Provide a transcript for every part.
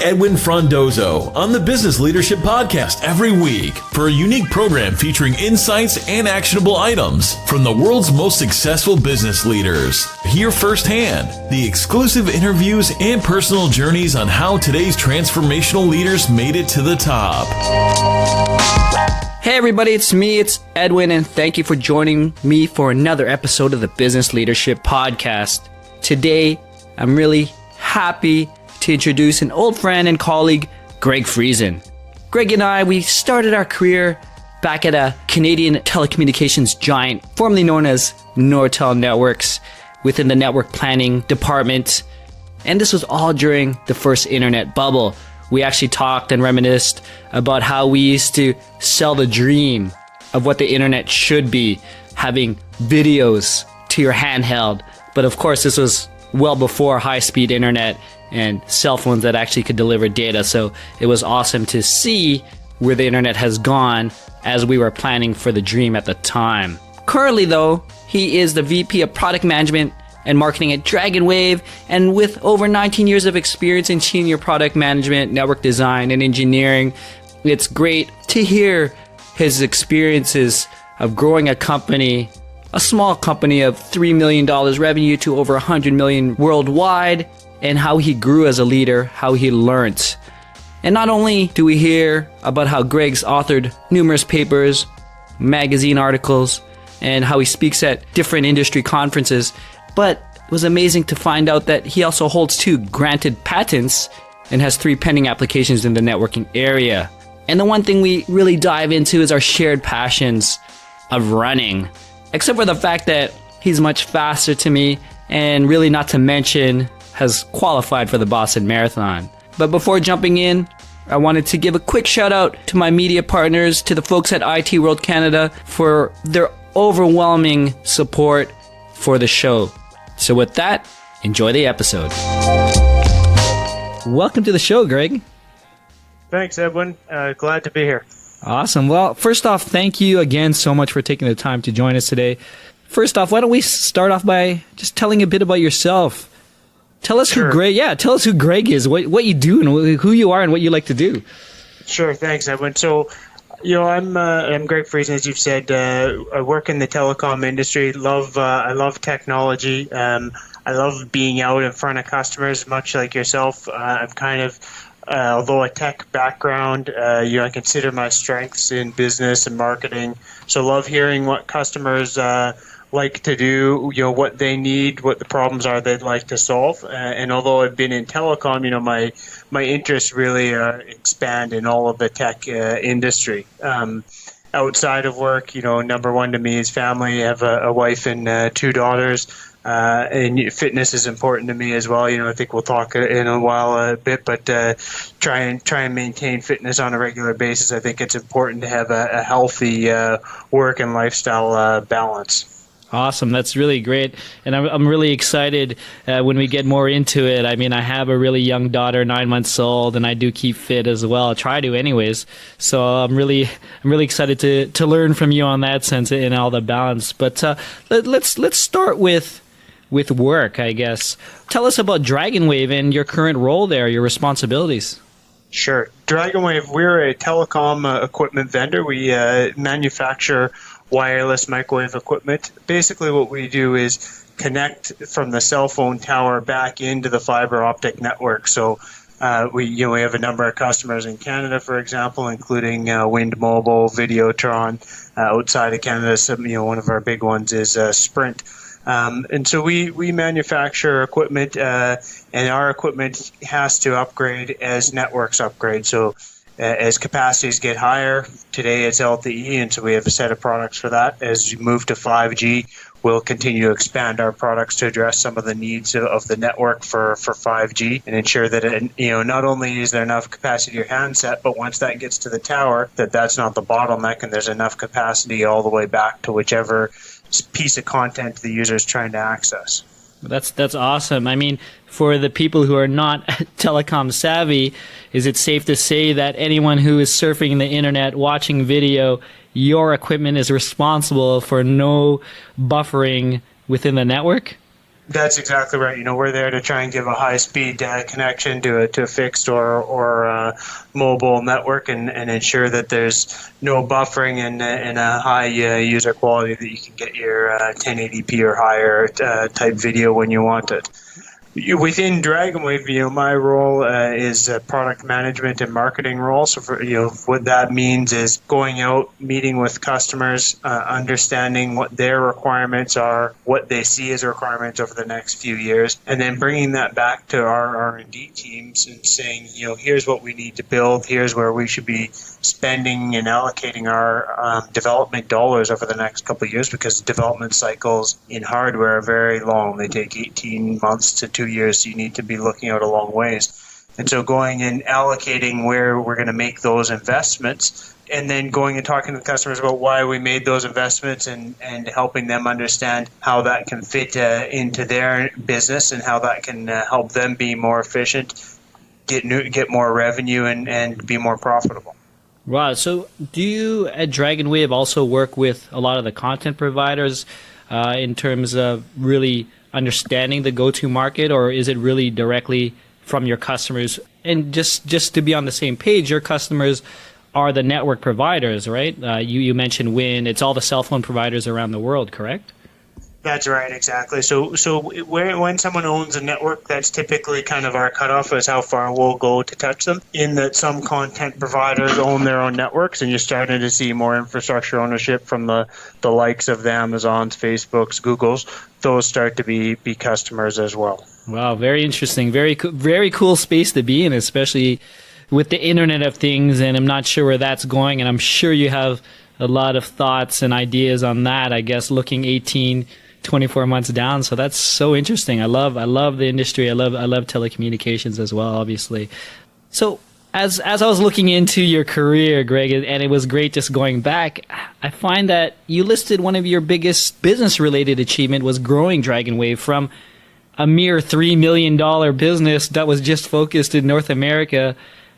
Edwin Frondozo on the Business Leadership Podcast every week for a unique program featuring insights and actionable items from the world's most successful business leaders. Hear firsthand the exclusive interviews and personal journeys on how today's transformational leaders made it to the top. Hey everybody, it's Edwin, and thank you for joining me for another episode of the Business Leadership Podcast. Today, I'm really happy to introduce an old friend and colleague, Greg Friesen. Greg and I, we started our career back at a Canadian telecommunications giant, formerly known as Nortel Networks, within the network planning department. And this was all during the first internet bubble. We actually talked and reminisced about how we used to sell the dream of what the internet should be, having videos to your handheld. But of course, this was well before high-speed internet and cell phones that actually could deliver data. So it was awesome to see where the internet has gone as we were planning for the dream at the time. Currently, though, he is the VP of Product Management and Marketing at DragonWave, and with over 19 years of experience in senior product management, network design, and engineering, it's great to hear his experiences of growing a company, a small company of $3 million revenue to over $100 million worldwide, and how he grew as a leader, how he learned. And not only do we hear about how Greg's authored numerous papers, magazine articles, and how he speaks at different industry conferences, but it was amazing to find out that he also holds 2 granted patents and has 3 pending applications in the networking area. And the one thing we really dive into is our shared passions of running, except for the fact that he's much faster to me, and really not to mention has qualified for the Boston Marathon. But before jumping in, I wanted to give a quick shout out to my media partners, to the folks at IT World Canada for their overwhelming support for the show. So with that, enjoy the episode. Welcome to the show, Greg. Thanks, Edwin. Glad to be here. Awesome. Well, first off, thank you again so much for taking the time to join us today. First off, why don't we start off by just telling a bit about yourself? Tell us who Greg. Yeah, tell us who Greg is, what you do, and who you are, and what you like to do. Sure. Thanks, Edwin. So, I'm Greg Friesen, as you've said. I work in the telecom industry. I love technology. I love being out in front of customers, much like yourself. I'm kind of, although a tech background, I consider my strengths in business and marketing. So love hearing what customers like to do, what they need, what the problems are they'd like to solve. And although I've been in telecom, my interests really expand in all of the tech industry. Outside of work, number one to me is family. I have a wife and 2 daughters. And fitness is important to me as well. I think we'll talk in a while a bit, but try and maintain fitness on a regular basis. I think it's important to have a healthy work and lifestyle balance. Awesome. That's really great. And I'm really excited when we get more into it. I mean, I have a really young daughter, 9 months old, and I do keep fit as well. I try to anyways. So I'm really excited to learn from you on that sense and all the balance. But let's start with work, I guess. Tell us about DragonWave and your current role there, your responsibilities. Sure. DragonWave, we're a telecom equipment vendor. We manufacture wireless microwave equipment. Basically what we do is connect from the cell phone tower back into the fiber optic network. So we have a number of customers in Canada, for example, including Wind Mobile, Videotron. Outside of Canada, one of our big ones is Sprint. And so we manufacture equipment, and our equipment has to upgrade as networks upgrade. So as capacities get higher, today it's LTE, and so we have a set of products for that. As we move to 5G, we'll continue to expand our products to address some of the needs of the network for 5G and ensure that not only is there enough capacity to your handset, but once that gets to the tower, that's not the bottleneck, and there's enough capacity all the way back to whichever piece of content the user is trying to access. That's awesome. I mean, for the people who are not telecom savvy, is it safe to say that anyone who is surfing the internet, watching video, your equipment is responsible for no buffering within the network? That's exactly right. We're there to try and give a high-speed connection to a fixed or mobile network, and ensure that there's no buffering and a high user quality, that you can get your 1080p or higher type video when you want it. Within DragonWave, my role is a product management and marketing role. So, what that means is going out, meeting with customers, understanding what their requirements are, what they see as requirements over the next few years, and then bringing that back to our R&D teams and saying, here's what we need to build, here's where we should be spending and allocating our development dollars over the next couple of years, because development cycles in hardware are very long. They take 18 months to 2 years, so you need to be looking out a long ways. And so going and allocating where we're going to make those investments, and then going and talking to the customers about why we made those investments, and helping them understand how that can fit into their business, and how that can help them be more efficient, get more revenue, and be more profitable. Wow. So do you at DragonWave also work with a lot of the content providers in terms of really understanding the go-to market, or is it really directly from your customers? And just to be on the same page, your customers are the network providers, right? You mentioned Win. It's all the cell phone providers around the world, correct? That's right, exactly. So when someone owns a network, that's typically kind of our cutoff as how far we'll go to touch them. In that some content providers own their own networks, and you're starting to see more infrastructure ownership from the likes of the Amazons, Facebooks, Googles. Those start to be customers as well. Wow, very interesting. Very cool space to be in, especially with the Internet of Things, and I'm not sure where that's going, and I'm sure you have a lot of thoughts and ideas on that, I guess, looking 24 months down. So that's so interesting. I love the industry. I love telecommunications as well, obviously. So as I was looking into your career, Greg, and it was great just going back, I find that you listed one of your biggest business related achievement was growing DragonWave from a mere $3 million business that was just focused in North America,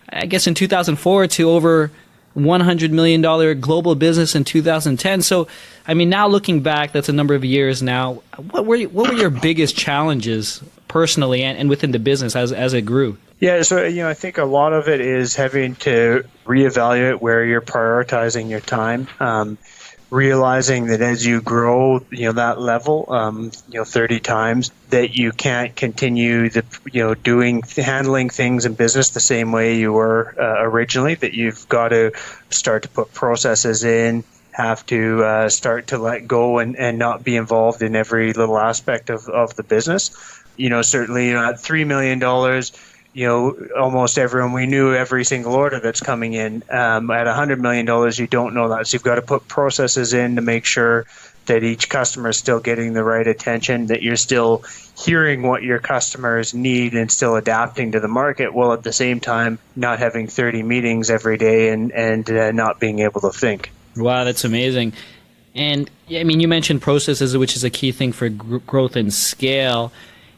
I guess in 2004, to over $100 million global business in 2010. So, I mean, now looking back, that's a number of years now. What were your biggest challenges personally and within the business as it grew? Yeah, so I think a lot of it is having to reevaluate where you're prioritizing your time. Realizing that as you grow, that level, 30 times, that you can't continue handling things in business the same way you were originally, that you've got to start to put processes in, have to start to let go and not be involved in every little aspect of the business. Certainly at $3 million, almost everyone, we knew every single order that's coming in. At $100 million, you don't know that. So you've got to put processes in to make sure that each customer is still getting the right attention, that you're still hearing what your customers need and still adapting to the market, while at the same time not having 30 meetings every day and not being able to think. Wow, that's amazing. And I mean, you mentioned processes, which is a key thing for growth and scale.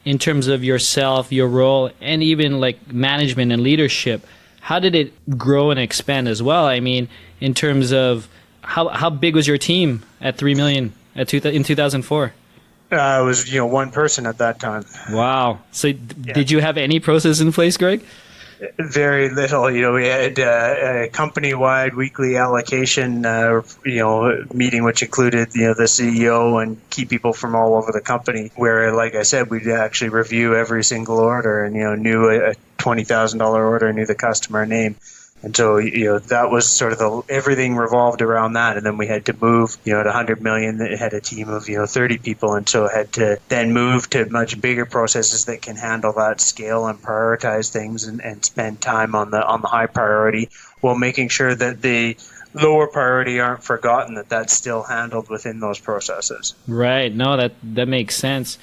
In terms of yourself, your role, and even like management and leadership, how did it grow and expand as well? I mean, in terms of how big was your team at $3 million in 2004? It was one person at that time. Wow. So did you have any process in place, Greg? Very little. We had a company-wide weekly allocation, meeting, which included, the CEO and key people from all over the company, where, like I said, we'd actually review every single order and, knew a $20,000 order, knew the customer name. And so, that was sort of everything revolved around that. And then we had to move, at 100 million, it had a team of, 30 people. And so had to then move to much bigger processes that can handle that scale and prioritize things and spend time on the high priority, while making sure that the lower priority aren't forgotten, that's still handled within those processes. Right. No, that makes sense.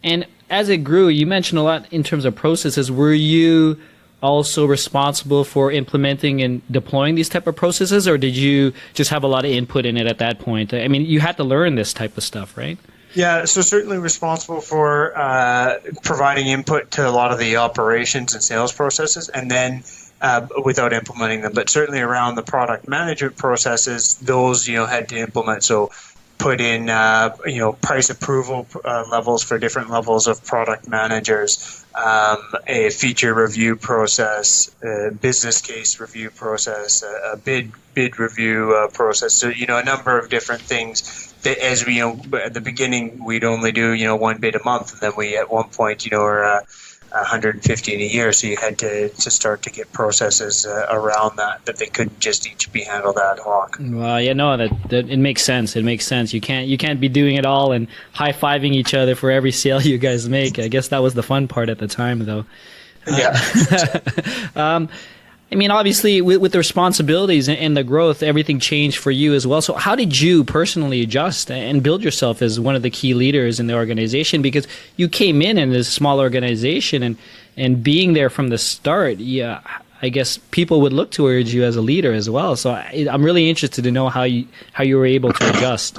And as it grew, you mentioned a lot in terms of processes. Were you also responsible for implementing and deploying these type of processes, or did you just have a lot of input in it at that point? I mean, you had to learn this type of stuff, right? Yeah, so certainly responsible for providing input to a lot of the operations and sales processes, and then without implementing them. But certainly around the product management processes, those had to implement. So put in price approval levels for different levels of product managers, a feature review process, a business case review process, a bid review process. So a number of different things that, as we at the beginning we'd only do one bid a month, and then we at one point are 150 in a year, so you had to start to get processes around that they couldn't just each be handled ad hoc. Well, that it makes sense. It makes sense. You can't be doing it all and high-fiving each other for every sale you guys make. I guess that was the fun part at the time, though. Yeah. Obviously, with the responsibilities and the growth, everything changed for you as well. So how did you personally adjust and build yourself as one of the key leaders in the organization? Because you came in this small organization and being there from the start, I guess people would look towards you as a leader as well. So I'm really interested to know how you were able to adjust.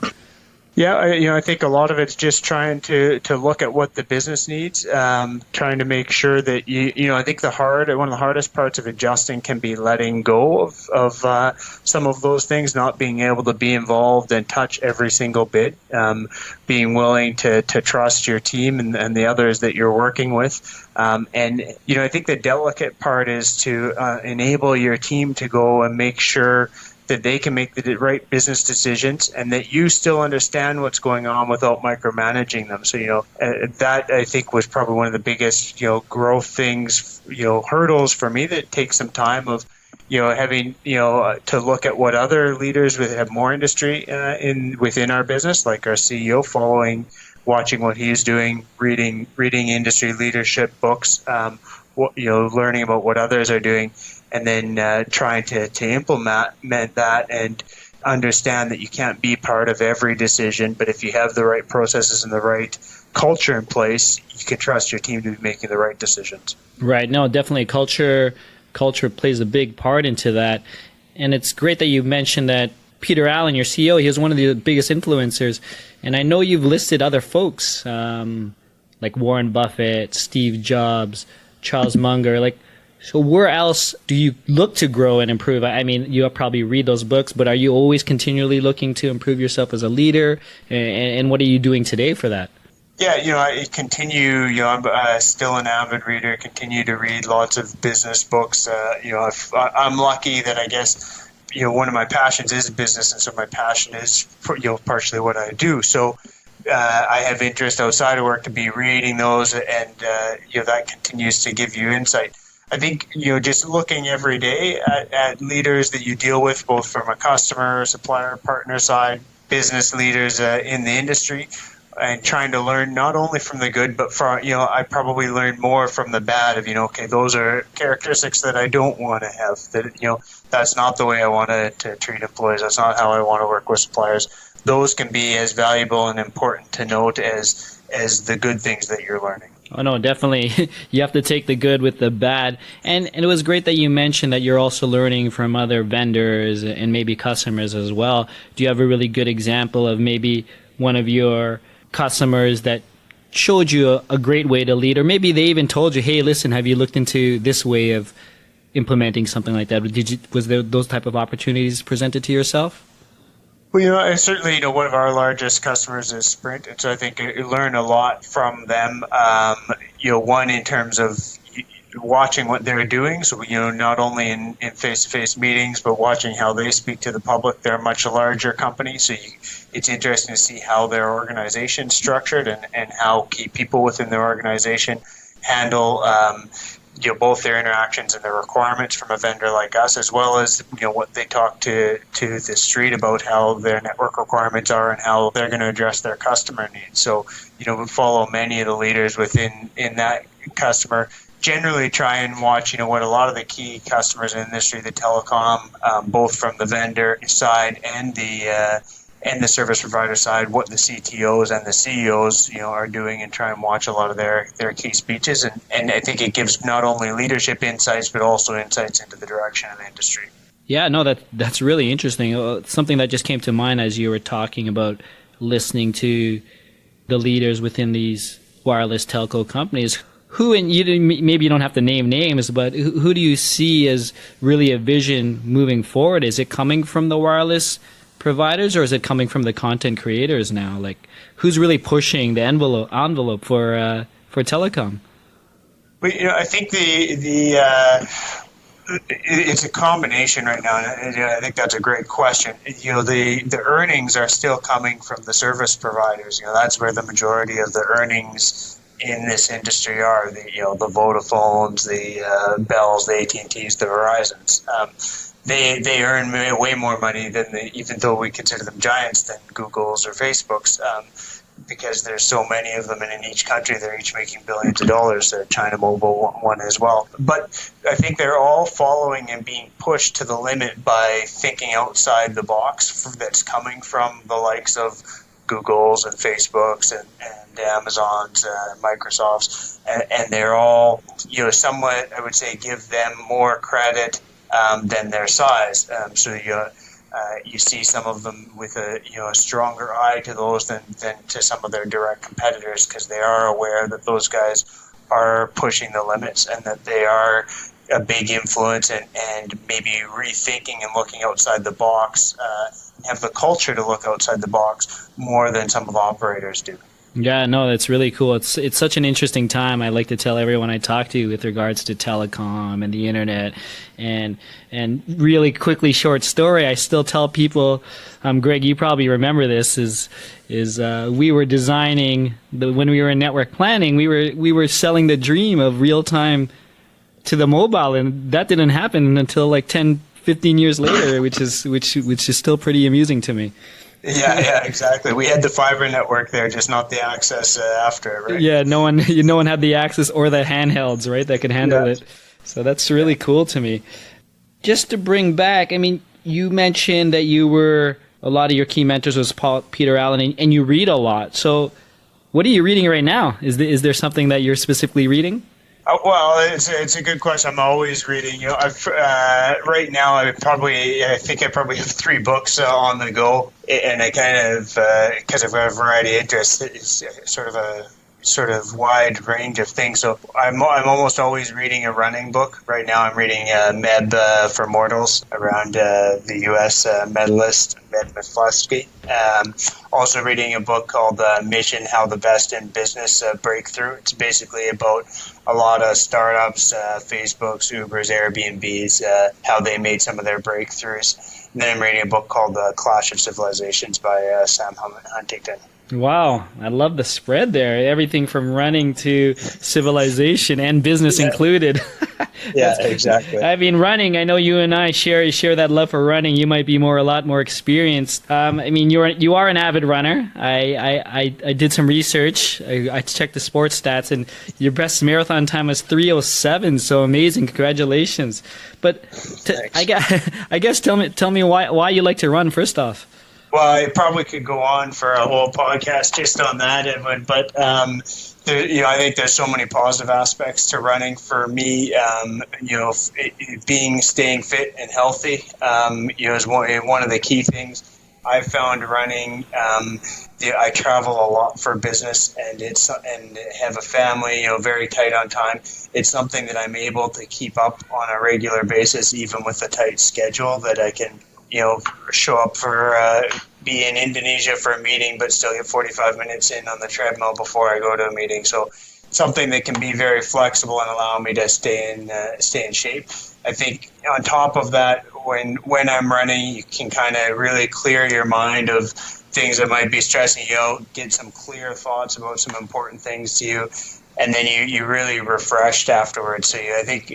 Yeah, I think a lot of it's just trying to look at what the business needs, trying to make sure that I think one of the hardest parts of adjusting can be letting go of some of those things, not being able to be involved and touch every single bit, being willing to trust your team and the others that you're working with. I think the delicate part is to enable your team to go and make sure that they can make the right business decisions and that you still understand what's going on without micromanaging them. So, that I think was probably one of the biggest, growth things, hurdles for me that takes some time of, having, to look at what other leaders that have more industry within our business, like our CEO, watching what he's doing, reading industry leadership books, learning about what others are doing, and then trying to implement that and understand that you can't be part of every decision, but if you have the right processes and the right culture in place, you can trust your team to be making the right decisions. Right. No, definitely culture plays a big part into that. And it's great that you mentioned that Peter Allen, your CEO, he was one of the biggest influencers. And I know you've listed other folks like Warren Buffett, Steve Jobs, Charles Munger. So where else do you look to grow and improve? I mean, you probably read those books, but are you always continually looking to improve yourself as a leader? And what are you doing today for that? Yeah, I continue, I'm still an avid reader, continue to read lots of business books. I'm lucky that I guess, one of my passions is business, and so my passion is, partially what I do. So I have interest outside of work to be reading those, and, that continues to give you insight. I think, just looking every day at leaders that you deal with, both from a customer, supplier, partner side, business leaders in the industry, and trying to learn not only from the good, but from, I probably learn more from the bad of, okay, those are characteristics that I don't want to have, that, that's not the way I want to treat employees. That's not how I want to work with suppliers. Those can be as valuable and important to note as the good things that you're learning. Oh, no, definitely. You have to take the good with the bad. And it was great that you mentioned that you're also learning from other vendors and maybe customers as well. Do you have a really good example of maybe one of your customers that showed you a great way to lead? Or maybe they even told you, hey, listen, have you looked into this way of implementing something like that? Was there those type of opportunities presented to yourself? Well, certainly, one of our largest customers is Sprint, and so I think you learn a lot from them. One in terms of watching what they're doing, so not only in face-to-face meetings, but watching how they speak to the public. They're a much larger company, so it's interesting to see how their organization's structured and how key people within their organization handle both their interactions and their requirements from a vendor like us, as well as what they talk to the street about how their network requirements are and how they're going to address their customer needs. So we follow many of the leaders within that customer. Generally try and watch what a lot of the key customers in the industry, the telecom, both from the vendor side and the service provider side, what the CTOs and the CEOs, are doing, and try and watch a lot of their key speeches. And I think it gives not only leadership insights, but also insights into the direction of the industry. Yeah, no, that's really interesting. Something that just came to mind as you were talking about listening to the leaders within these wireless telco companies. Who, and maybe you don't have to name names, but who do you see as really a vision moving forward? Is it coming from the wireless providers, or is it coming from the content creators now? Like, who's really pushing the envelope for telecom? I think it's a combination right now, and I think that's a great question. The earnings are still coming from the service providers. That's where the majority of the earnings in this industry are. The Vodafones, the Bells, the AT&Ts, the Verizons. They earn way more money than even though we consider them giants, than Google's or Facebook's. Because there's so many of them, and in each country they're each making billions of dollars. China Mobile one as well. But I think they're all following and being pushed to the limit by thinking outside the box that's coming from the likes of Google's and Facebook's and Amazon's, Microsoft's, and they're all somewhat, I would say, give them more credit than their size. You see some of them with a stronger eye to those than to some of their direct competitors, because they are aware that those guys are pushing the limits and that they are a big influence and maybe rethinking and looking outside the box, have the culture to look outside the box more than some of the operators do. Yeah, no, that's really cool. It's such an interesting time. I like to tell everyone I talk to with regards to telecom and the internet, and really quickly, short story. I still tell people, Greg, you probably remember this. Is we were designing when we were in network planning, we were selling the dream of real time to the mobile, and that didn't happen until like 10, 15 years later, which is still pretty amusing to me. Yeah, exactly. We had the fiber network there, just not the access after, right? Yeah, no one had the access or the handhelds, right, that could handle it. So that's really cool to me. Just to bring back, I mean, you mentioned that a lot of your key mentors was Peter Allen, and you read a lot. So what are you reading right now? Is there something that you're specifically reading? Well, it's a good question. I'm always reading. Right now I think I probably have 3 books on the go, and I kind of because I've got a variety of interests. It's sort of wide range of things. So I'm almost always reading a running book. Right now I'm reading Meb for Mortals, around the U.S. medalist Meb McCluskey. Also reading a book called Mission: How the Best in Business Break Through. It's basically about a lot of startups, Facebooks, Ubers, Airbnbs, how they made some of their breakthroughs. And then I'm reading a book called Clash of Civilizations by Sam Huntington. Wow, I love the spread there. Everything from running to civilization and business included. Yeah, exactly. I mean, running, I know you and I share that love for running. You might be a lot more experienced. I mean, you are an avid runner. I did some research. I checked the sports stats, and your best marathon time was 3:07. So amazing! Congratulations. But I guess tell me why you like to run first off. Well, I probably could go on for a whole podcast just on that, Edwin, but I think there's so many positive aspects to running for me. Staying fit and healthy, is one of the key things. I found running. I travel a lot for business, and have a family. Very tight on time. It's something that I'm able to keep up on a regular basis, even with a tight schedule. That I can show up for be in Indonesia for a meeting, but still get 45 minutes in on the treadmill before I go to a meeting. So something that can be very flexible and allow me to stay in shape. I think on top of that, when I'm running, you can kind of really clear your mind of things that might be stressing you out, get some clear thoughts about some important things to you, and then you really refreshed afterwards. So I think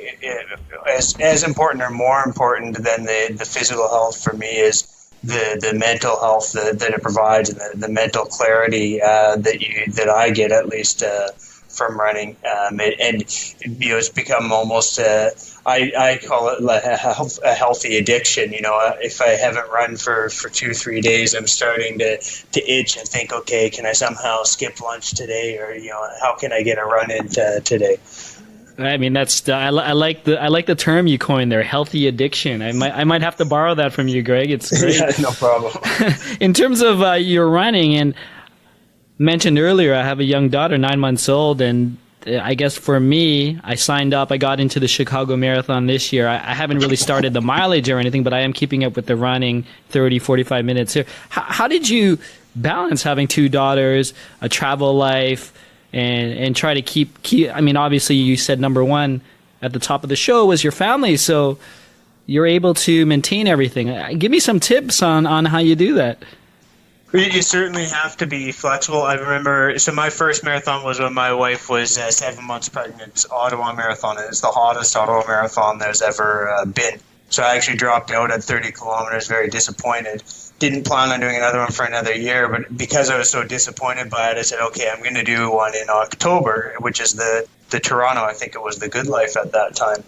as important or more important than the physical health for me is the mental health that it provides, and the mental clarity that I get, at least from running. It's become almost I call it a healthy addiction. If I haven't run for 2-3 days, I'm starting to itch and think, okay, can I somehow skip lunch today, or how can I get a run in today? I mean, I like the term you coined there, healthy addiction. I might have to borrow that from you, Greg. It's great. Yeah, no problem. In terms of your running, and mentioned earlier, I have a young daughter, 9 months old, and I guess for me, I signed up. I got into the Chicago Marathon this year. I haven't really started the mileage or anything, but I am keeping up with the running, 30, 45 minutes here. How did you balance having 2 daughters, a travel life, and try to keep? I mean, obviously, you said number one at the top of the show was your family, so you're able to maintain everything. Give me some tips on how you do that. You certainly have to be flexible. I remember, so my first marathon was when my wife was 7 months pregnant. It's Ottawa Marathon, and it's the hottest Ottawa Marathon there's ever been. So I actually dropped out at 30 kilometers, very disappointed. Didn't plan on doing another one for another year, but because I was so disappointed by it, I said, okay, I'm going to do one in October, which is the Toronto, I think it was the Good Life at that time,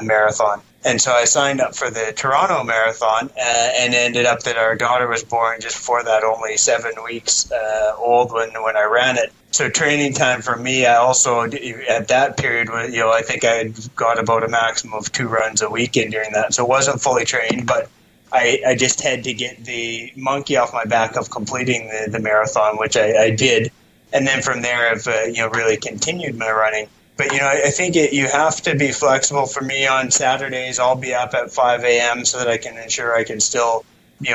marathon. And so I signed up for the Toronto Marathon and ended up that our daughter was born just before that, only 7 weeks old when I ran it. So training time for me, I also, at that period, I think I got about a maximum of 2 runs a weekend during that. So I wasn't fully trained, but I just had to get the monkey off my back of completing the marathon, which I did. And then from there, I've really continued my running. But, I think you have to be flexible. For me, on Saturdays, I'll be up at 5 a.m. so that I can ensure I can still,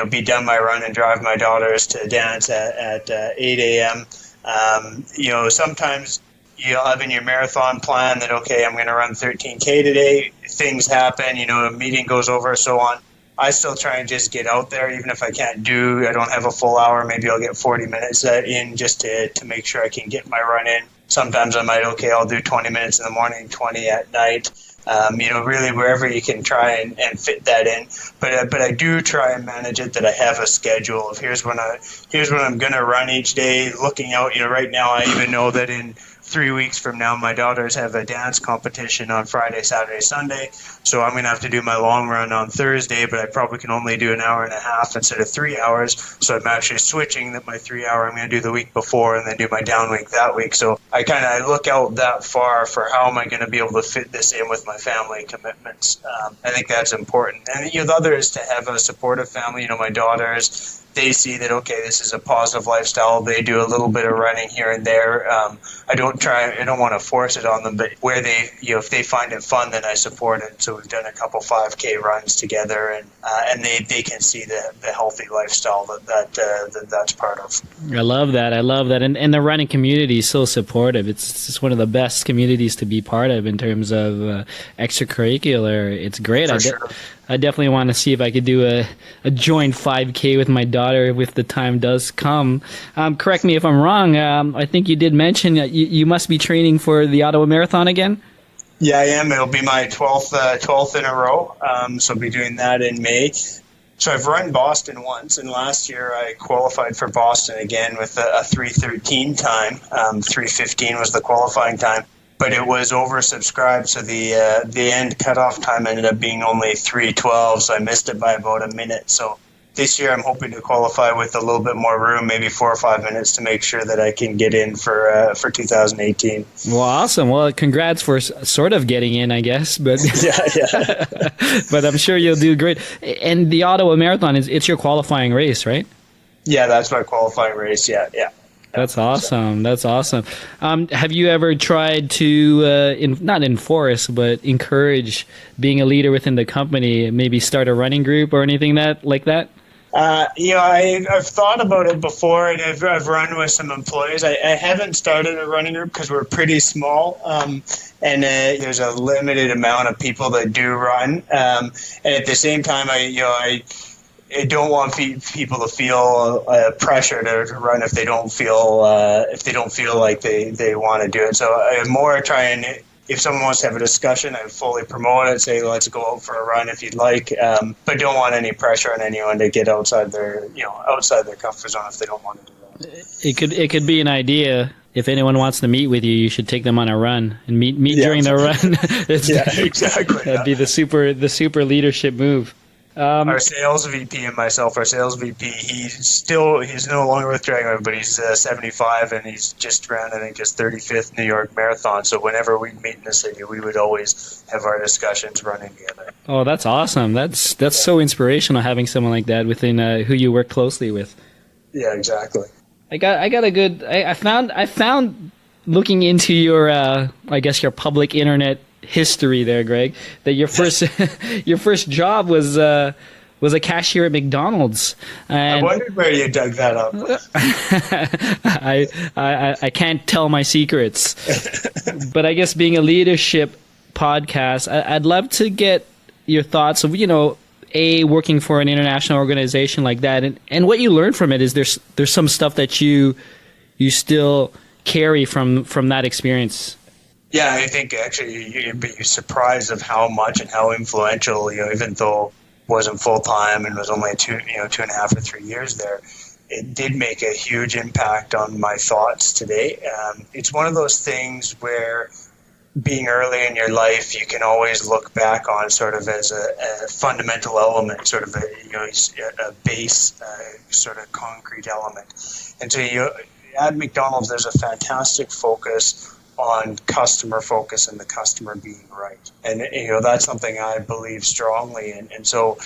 be done my run and drive my daughters to dance at 8 a.m. Sometimes you'll have in your marathon plan that, okay, I'm going to run 13K today. Things happen, a meeting goes over, so on. I still try and just get out there, even if I don't have a full hour, maybe I'll get 40 minutes in just to make sure I can get my run in. Sometimes I might, I'll do 20 minutes in the morning, 20 at night. Really wherever you can try and fit that in. But I do try and manage it that I have a schedule of here's when I'm going to run each day, looking out. Right now I even know that in 3 weeks from now, my daughters have a dance competition on Friday, Saturday, Sunday. So I'm going to have to do my long run on Thursday, but I probably can only do an hour and a half instead of 3 hours. So I'm actually switching that my 3 hour I'm going to do the week before and then do my down week that week. So I look out that far for how am I going to be able to fit this in with my family commitments. I think that's important. And the other is to have a supportive family. My daughters, they see that, okay, this is a positive lifestyle. They do a little bit of running here and there. I don't want to force it on them, but where they, if they find it fun, then I support it. So we've done a couple 5K runs together, and they can see the healthy lifestyle that's part of. I love that. And the running community is so supportive. It's just one of the best communities to be part of in terms of extracurricular. It's great. I definitely want to see if I could do a joint 5K with my daughter if the time does come. Correct me if I'm wrong. I think you did mention that you must be training for the Ottawa Marathon again? Yeah, I am. It'll be my 12th in a row. So I'll be doing that in May. So I've run Boston once, and last year I qualified for Boston again with a 3:13 time. 3:15 was the qualifying time. But it was oversubscribed, so the end cutoff time ended up being only 3:12, so I missed it by about a minute. So this year I'm hoping to qualify with a little bit more room, maybe 4 or 5 minutes to make sure that I can get in for 2018. Well, awesome. Well, congrats for sort of getting in, I guess. But yeah. But I'm sure you'll do great. And the Ottawa Marathon, it's your qualifying race, right? Yeah, that's my qualifying race, yeah. That's awesome. Have you ever tried to, not enforce, but encourage being a leader within the company, maybe start a running group or anything like that? I've thought about it before, and I've run with some employees. I haven't started a running group because we're pretty small, and there's a limited amount of people that do run. And at the same time, I don't want people to feel pressure to run if they don't feel like they want to do it. So I'm more trying. If someone wants to have a discussion, I fully promote it. Say, let's go out for a run if you'd like, but don't want any pressure on anyone to get outside their comfort zone if they don't want to do that. It could be an idea. If anyone wants to meet with you, you should take them on a run and meet during the run. Exactly. That'd be the super leadership move. Our sales VP and myself, our sales VP, he's no longer with DragonWave, but he's 75 and he's just ran, I think, his 35th New York Marathon. So whenever we'd meet in the city, we would always have our discussions running together. Oh, that's awesome. That's so inspirational having someone like that within who you work closely with. Yeah, exactly. I found looking into your, I guess your public internet history there, Greg, that your first your first job was a cashier at McDonald's. And I wondered where you dug that up. I can't tell my secrets, but I guess being a leadership podcast, I'd love to get your thoughts of, working for an international organization like that, and what you learned from it. Is there's some stuff that you still carry from that experience? Yeah, I think actually you'd be surprised of how much and how influential, even though it wasn't full time and was only 2.5 or 3 years there, it did make a huge impact on my thoughts today. It's one of those things where, being early in your life, you can always look back on sort of as a fundamental element, sort of a base, sort of concrete element. And so at McDonald's, there's a fantastic focus on customer focus and the customer being right. And, that's something I believe strongly in. And so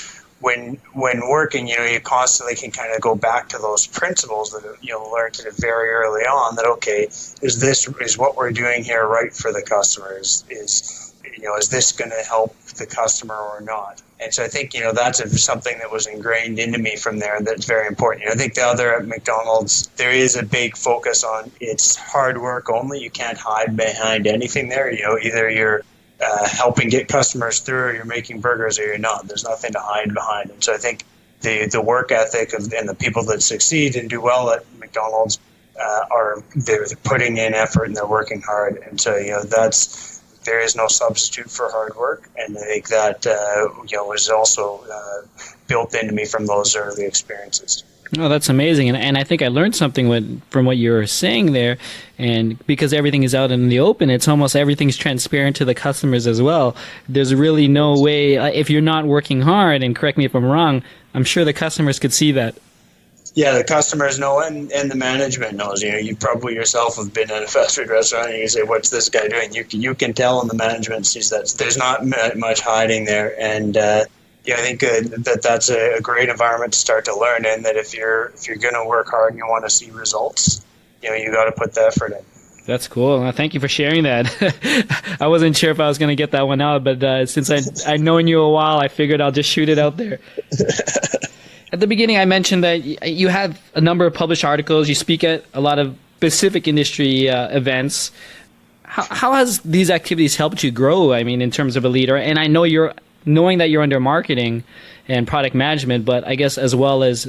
when working, you constantly can kind of go back to those principles that you'll learn very early on, that, okay, is what we're doing here right for the customers? Is this going to help the customer or not? And so I think, that's something that was ingrained into me from there that's very important. I think the other at McDonald's, there is a big focus on it's hard work only. You can't hide behind anything there. Either you're helping get customers through, or you're making burgers, or you're not. There's nothing to hide behind. And so I think the work ethic and the people that succeed and do well at McDonald's they're putting in effort and they're working hard. And so there is no substitute for hard work, and I think that was also built into me from those early experiences. Oh, that's amazing. And I think I learned something from what you were saying there. And because everything is out in the open, it's almost everything's transparent to the customers as well. There's really no way, if you're not working hard, and correct me if I'm wrong, I'm sure the customers could see that. Yeah, the customers know, and the management knows. You probably yourself have been at a fast food restaurant and you say, "What's this guy doing?" You can tell, and the management sees that. There's not much hiding there, and I think that's a great environment to start to learn in. That if you're going to work hard and you want to see results, you got to put the effort in. That's cool. Thank you for sharing that. I wasn't sure if I was going to get that one out, but since I've known you a while, I figured I'll just shoot it out there. At the beginning, I mentioned that you have a number of published articles. You speak at a lot of specific industry events. How has these activities helped you grow, in terms of a leader? And I know knowing that you're under marketing and product management, but I guess as well as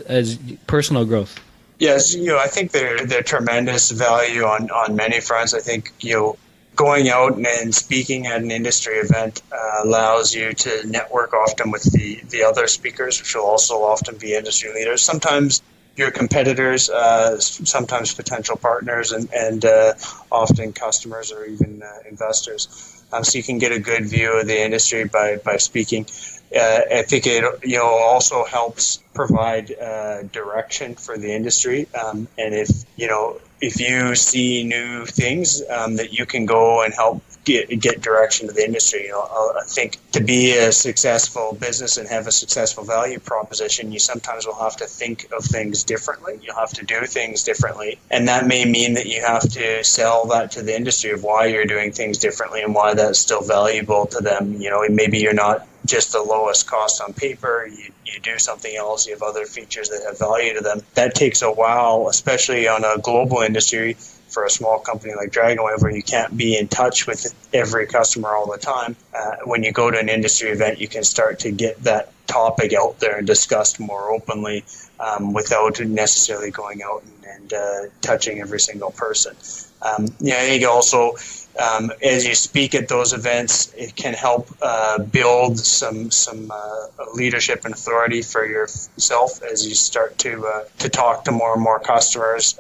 personal growth. Yes, I think they're tremendous value on many fronts. I think, going out and speaking at an industry event allows you to network often with the other speakers, which will also often be industry leaders. Sometimes your competitors, sometimes potential partners, and often customers or even investors. So you can get a good view of the industry by speaking. I think it also helps provide direction for the industry, and if you see new things that you can go and help get direction to the industry. I think to be a successful business and have a successful value proposition, you sometimes will have to think of things differently. You'll have to do things differently, and that may mean that you have to sell that to the industry of why you're doing things differently and why that's still valuable to them. Maybe you're not just the lowest cost on paper. You do something else. You have other features that have value to them. That takes a while, especially on a global industry for a small company like DragonWave, where you can't be in touch with every customer all the time. When you go to an industry event, you can start to get that topic out there and discussed more openly without necessarily going out and touching every single person. I think also as you speak at those events, it can help build some leadership and authority for yourself as you start to talk to more and more customers.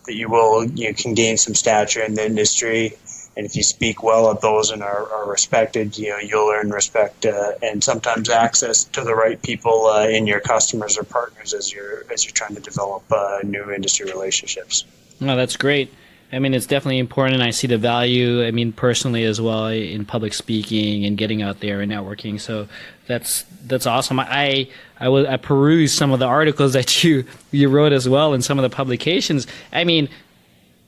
That you can gain some stature in the industry, and if you speak well at those and are respected, you'll earn respect and sometimes access to the right people in your customers or partners as you're trying to develop new industry relationships. No, that's great. It's definitely important. I see the value, personally as well, in public speaking and getting out there and networking. So that's awesome. I perused some of the articles that you wrote as well in some of the publications.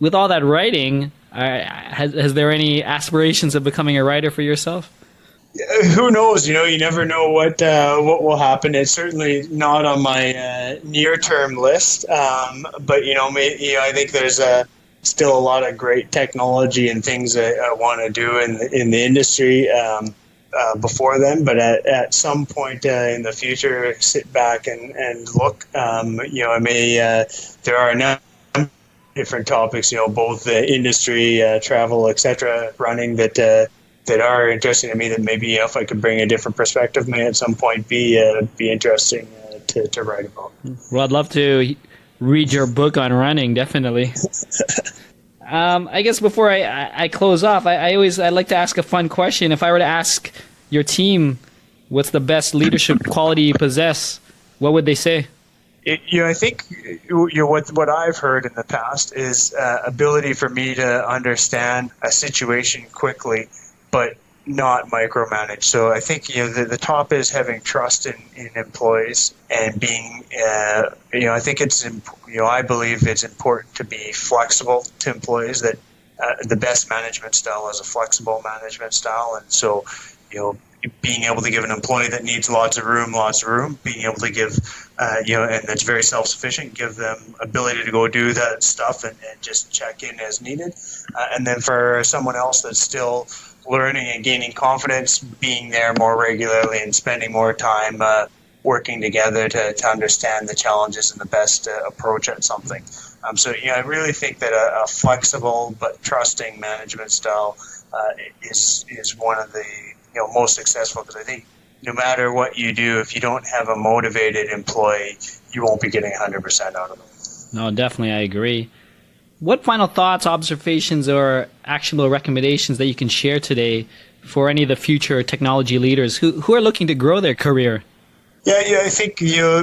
with all that writing, has there any aspirations of becoming a writer for yourself? Who knows? You never know what will happen. It's certainly not on my near-term list, but I think there's still a lot of great technology and things that I want to do in the industry before then. But at some point in the future, sit back and look. I may there are a number of different topics, both industry, travel, etc., running that are interesting to me, that maybe if I could bring a different perspective may at some point be interesting to write about. Well, I'd love to read your book on running, definitely. I guess before I close off, I like to ask a fun question. If I were to ask your team what's the best leadership quality you possess, what would they say? I think what I've heard in the past is ability for me to understand a situation quickly, but not micromanage. So I think the top is having trust in employees and being I think it's I believe it's important to be flexible to employees. That the best management style is a flexible management style, and so being able to give an employee that needs lots of room, being able to give and that's very self-sufficient, give them ability to go do that stuff and just check in as needed, and then for someone else that's still learning and gaining confidence, being there more regularly and spending more time working together to understand the challenges and the best approach at something. So I really think that a flexible but trusting management style is one of the most successful, because I think no matter what you do, if you don't have a motivated employee, you won't be getting 100% out of them. No, definitely, I agree. What final thoughts, observations, or actionable recommendations that you can share today for any of the future technology leaders who are looking to grow their career? Yeah, I think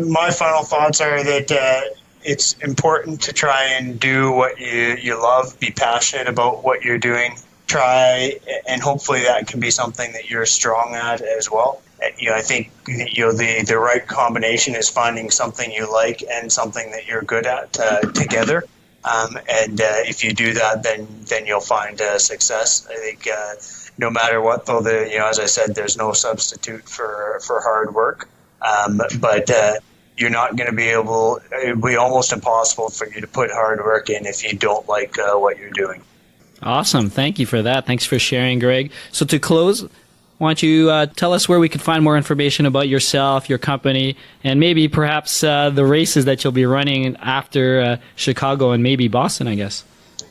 my final thoughts are that it's important to try and do what you love, be passionate about what you're doing, try, and hopefully that can be something that you're strong at as well. I think the right combination is finding something you like and something that you're good at together. And if you do that, then you'll find success. I think no matter what, though, as I said, there's no substitute for hard work. But you're not going to be able. It would be almost impossible for you to put hard work in if you don't like what you're doing. Awesome. Thank you for that. Thanks for sharing, Greg. So to close, why don't you tell us where we could find more information about yourself, your company, and maybe perhaps the races that you'll be running after Chicago and maybe Boston, I guess.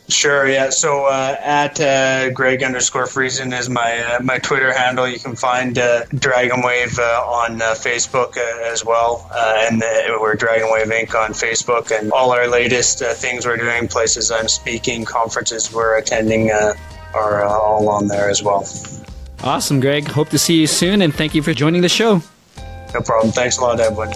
Sure, yeah. So at Greg_Friesen is my Twitter handle. You can find DragonWave on Facebook as well. And we're DragonWave Inc. on Facebook. And all our latest things we're doing, places I'm speaking, conferences we're attending are all on there as well. Awesome, Greg. Hope to see you soon, and thank you for joining the show. No problem. Thanks a lot, Edwin.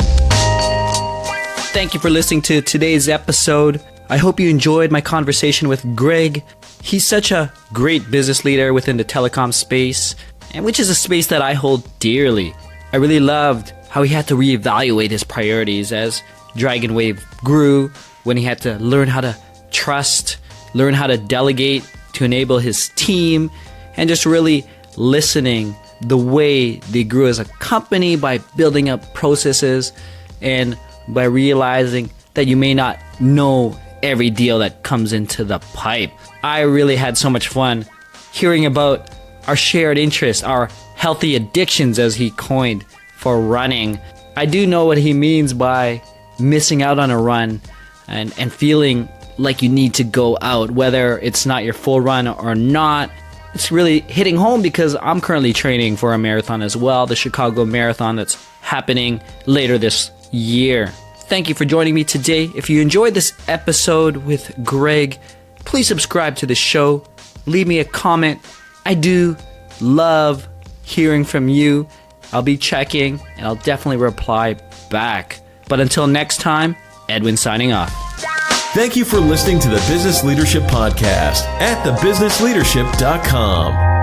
Thank you for listening to today's episode. I hope you enjoyed my conversation with Greg. He's such a great business leader within the telecom space, and which is a space that I hold dearly. I really loved how he had to reevaluate his priorities as DragonWave grew, when he had to learn how to trust, learn how to delegate to enable his team, and just really listening the way they grew as a company by building up processes and by realizing that you may not know every deal that comes into the pipe. I really had so much fun hearing about our shared interests, our healthy addictions, as he coined, for running. I do know what he means by missing out on a run and feeling like you need to go out, whether it's not your full run or not. It's really hitting home because I'm currently training for a marathon as well, the Chicago Marathon that's happening later this year. Thank you for joining me today. If you enjoyed this episode with Greg, please subscribe to the show. Leave me a comment. I do love hearing from you. I'll be checking and I'll definitely reply back. But until next time, Edwin signing off. Thank you for listening to the Business Leadership Podcast at thebusinessleadership.com.